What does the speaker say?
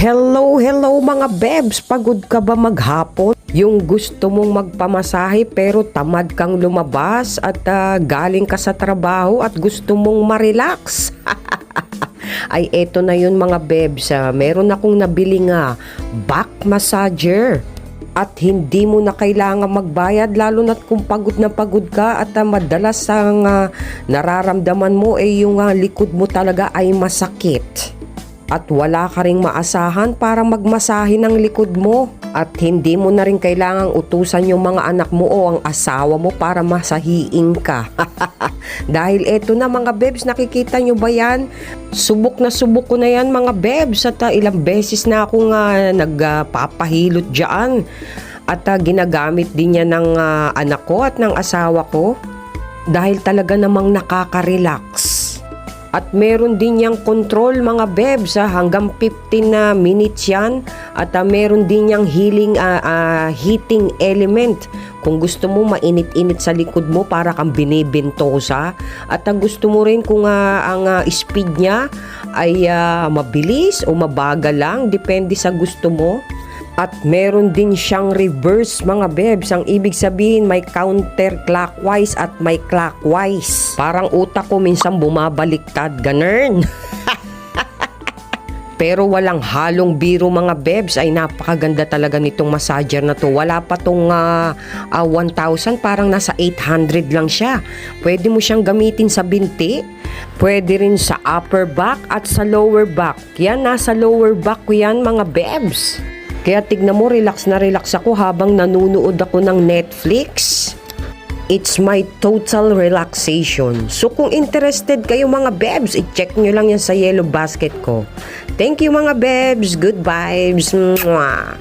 Hello, hello mga bebs! Pagod ka ba maghapon? Yung gusto mong magpamasahe pero tamad kang lumabas at galing ka sa trabaho at gusto mong ma-relax? Ay eto na yun mga bebs, meron akong nabili nga back massager. At hindi mo na kailangan magbayad lalo na't kung pagod na pagod ka at madalas ang nararamdaman mo ay yung likod mo talaga ay masakit. At wala ka ring maasahan para magmasahe ng likod mo. At hindi mo na rin kailangang utusan yung mga anak mo o ang asawa mo para masahiin ka. Dahil eto na mga bebs, nakikita nyo ba yan? Subok ko na yan mga bebs at ilang beses na akong nagpapahilot dyan. At ginagamit din yan ng anak ko at ng asawa ko. Dahil talaga namang nakaka-relax. At meron din yang control mga bebs, hanggang 15 minutes yan. At meron din yang heating element. Kung gusto mo mainit-init sa likod mo para kang binibentosa. At gusto mo rin kung ang speed niya ay mabilis o mabagal lang, depende sa gusto mo. At meron din siyang reverse mga bebs. Ang ibig sabihin may counterclockwise at may clockwise. Parang utak ko minsan bumabaliktad, ganun. Pero walang halong biro mga bebs. Ay napakaganda talaga nitong massager na to. Wala pa tong 1,000, parang nasa 800 lang siya. Pwede mo siyang gamitin sa binti. Pwede rin sa upper back at sa lower back. Yan, nasa lower back ko yan mga bebs. Kaya tignan mo, relax na relax ako habang nanunood ako ng Netflix. It's my total relaxation. So kung interested kayo mga bebs, i-check nyo lang yan sa yellow basket ko. Thank you mga bebs. Good vibes. Mwah.